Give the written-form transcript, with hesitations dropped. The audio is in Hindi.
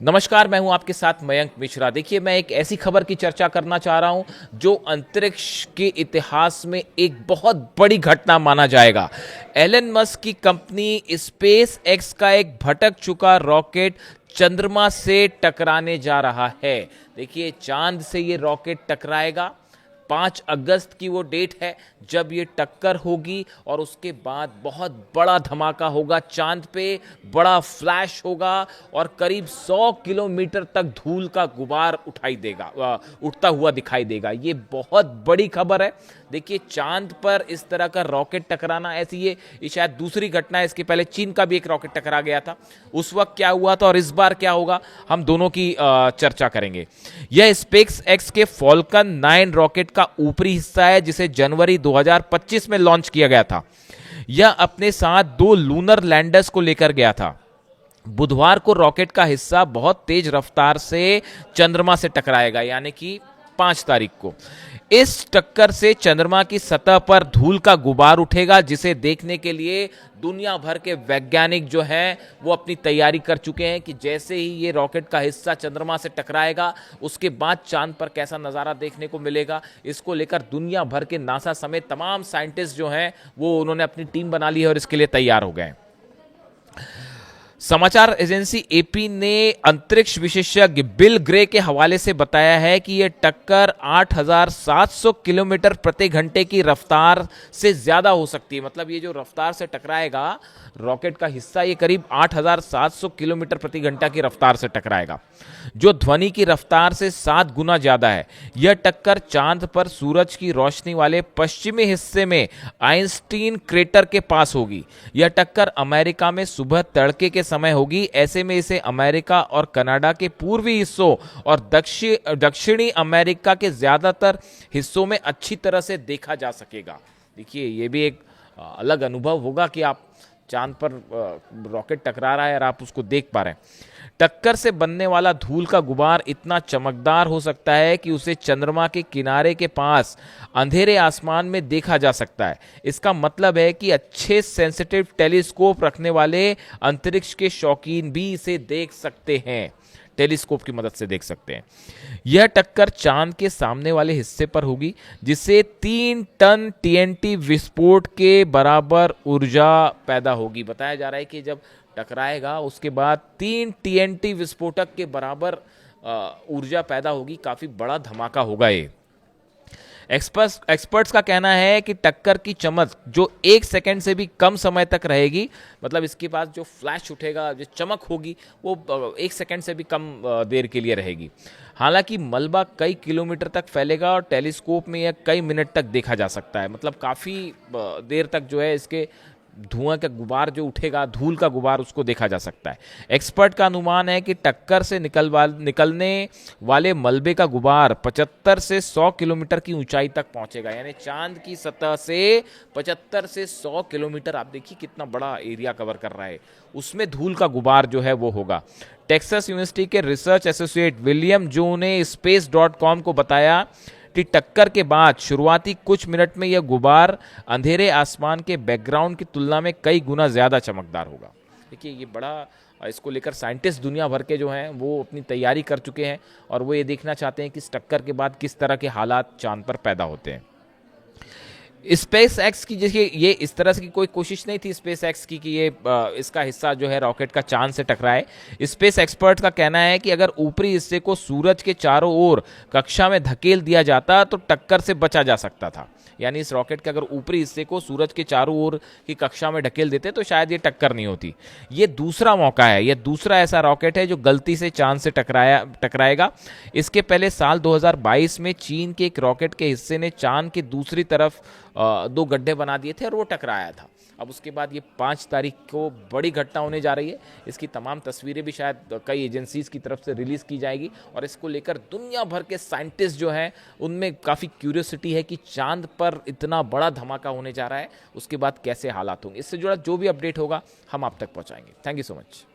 नमस्कार, मैं हूं आपके साथ मयंक मिश्रा। देखिए, मैं एक ऐसी खबर की चर्चा करना चाह रहा हूं जो अंतरिक्ष के इतिहास में एक बहुत बड़ी घटना माना जाएगा। एलन मस्क की कंपनी स्पेस एक्स का एक भटक चुका रॉकेट चंद्रमा से टकराने जा रहा है। देखिए, चांद से ये रॉकेट टकराएगा। 5 अगस्त की वो डेट है जब ये टक्कर होगी और उसके बाद बहुत बड़ा धमाका होगा। चांद पे बड़ा फ्लैश होगा और करीब 100 किलोमीटर तक धूल का गुबार उठता हुआ दिखाई देगा। ये बहुत बड़ी खबर है। देखिए, चांद पर इस तरह का रॉकेट टकराना, ऐसी ये शायद दूसरी घटना है। इसके पहले चीन का भी एक रॉकेट टकरा गया था। उस वक्त क्या हुआ था और इस बार क्या होगा, हम दोनों की चर्चा करेंगे। यह स्पेस एक्स के फॉल्कन 9 रॉकेट का ऊपरी हिस्सा है जिसे जनवरी 2025 में लॉन्च किया गया था। यह अपने साथ 2 लूनर लैंडर्स को लेकर गया था। बुधवार को रॉकेट का हिस्सा बहुत तेज रफ्तार से चंद्रमा से टकराएगा, यानी कि 5 तारीख को। इस टक्कर से चंद्रमा की सतह पर धूल का गुबार उठेगा, जिसे देखने के लिए दुनिया भर के वैज्ञानिक जो हैं वो अपनी तैयारी कर चुके हैं कि जैसे ही ये रॉकेट का हिस्सा चंद्रमा से टकराएगा उसके बाद चांद पर कैसा नज़ारा देखने को मिलेगा। इसको लेकर दुनिया भर के नासा समेत तमाम साइंटिस्ट जो हैं वो उन्होंने अपनी टीम बना ली है और इसके लिए तैयार हो गए हैं। समाचार एजेंसी एपी ने अंतरिक्ष विशेषज्ञ बिल ग्रे के हवाले से बताया है कि यह टक्कर 8,700 किलोमीटर प्रति घंटे की रफ्तार से ज्यादा हो सकती है। मतलब ये जो रफ्तार से टकराएगा रॉकेट का हिस्सा, ये करीब 8,700 किलोमीटर प्रति घंटा की रफ्तार से टकराएगा, जो ध्वनि की रफ्तार से 7 गुना ज्यादा है। यह टक्कर चांद पर सूरज की रोशनी वाले पश्चिमी हिस्से में आइंस्टीन क्रेटर के पास होगी। यह टक्कर अमेरिका में सुबह तड़के के समय होगी। ऐसे में इसे अमेरिका और कनाडा के पूर्वी हिस्सों और दक्षिणी अमेरिका के ज्यादातर हिस्सों में अच्छी तरह से देखा जा सकेगा। देखिए, ये भी एक अलग अनुभव होगा कि आप चांद पर रॉकेट टकरा रहा है और आप उसको देख पा रहे हैं। टक्कर से बनने वाला धूल का गुबार इतना चमकदार हो सकता है कि उसे चंद्रमा के किनारे के पास अंधेरे आसमान में देखा जा सकता है। इसका मतलब है कि अच्छे सेंसिटिव टेलीस्कोप रखने वाले अंतरिक्ष के शौकीन भी इसे देख सकते हैं, टेलीस्कोप की मदद से देख सकते हैं। यह टक्कर चांद के सामने वाले हिस्से पर होगी, जिससे 3 टन टीएनटी विस्फोट के बराबर ऊर्जा पैदा होगी। बताया जा रहा है कि जब टकराएगा उसके बाद 3 टीएनटी विस्फोटक के बराबर ऊर्जा पैदा होगी। काफी बड़ा धमाका होगा ये। एक्सपर्ट्स का कहना है कि टक्कर की चमक जो 1 सेकंड से भी कम समय तक रहेगी, मतलब इसके पास जो फ्लैश उठेगा, जो चमक होगी, वो 1 सेकंड से भी कम देर के लिए रहेगी। हालांकि मलबा कई किलोमीटर तक फैलेगा और टेलीस्कोप में यह कई मिनट तक देखा जा सकता है। मतलब काफ़ी देर तक जो है इसके धुआं का गुबार जो उठेगा, धूल का गुबार, उसको देखा जा सकता है। एक्सपर्ट का अनुमान है कि टक्कर से निकलने वाले मलबे का गुबार 75 से 100 किलोमीटर की ऊंचाई तक पहुंचेगा। यानी चांद की सतह से 75 से 100 किलोमीटर, आप देखिए कितना बड़ा एरिया कवर कर रहा है, उसमें धूल का गुबार जो है वो होगा। टेक्सास यूनिवर्सिटी के रिसर्च एसोसिएट विलियम जो ने space.com को बताया कि टक्कर के बाद शुरुआती कुछ मिनट में यह गुबार अंधेरे आसमान के बैकग्राउंड की तुलना में कई गुना ज्यादा चमकदार होगा। देखिए, ये बड़ा, इसको लेकर साइंटिस्ट दुनिया भर के जो हैं वो अपनी तैयारी कर चुके हैं और वो ये देखना चाहते हैं कि इस टक्कर के बाद किस तरह के हालात चांद पर पैदा होते हैं। स्पेस एक्स की, जैसे ये इस तरह की कोई कोशिश नहीं थी स्पेस एक्स की कि ये इसका हिस्सा जो है रॉकेट का चांद से टकराए। स्पेस एक्सपर्ट का कहना है कि अगर ऊपरी हिस्से को सूरज के चारों ओर कक्षा में धकेल दिया जाता तो टक्कर से बचा जा सकता था। यानी इस रॉकेट के अगर ऊपरी हिस्से को सूरज के चारों ओर की कक्षा में ढकेल देते तो शायद ये टक्कर नहीं होती। ये दूसरा मौका है, ये दूसरा ऐसा रॉकेट है जो गलती से चांद से टकराएगा। इसके पहले साल 2022 में चीन के एक रॉकेट के हिस्से ने चांद की दूसरी तरफ 2 गड्ढे बना दिए थे और वो टकराया था। अब उसके बाद ये 5 तारीख को बड़ी घटना होने जा रही है। इसकी तमाम तस्वीरें भी शायद कई एजेंसीज की तरफ से रिलीज की जाएगी और इसको लेकर दुनिया भर के साइंटिस्ट जो हैं उनमें काफ़ी क्यूरियोसिटी है कि चांद पर इतना बड़ा धमाका होने जा रहा है, उसके बाद कैसे हालात होंगे। इससे जुड़ा जो भी अपडेट होगा हम आप तक पहुंचाएंगे। Thank you so much.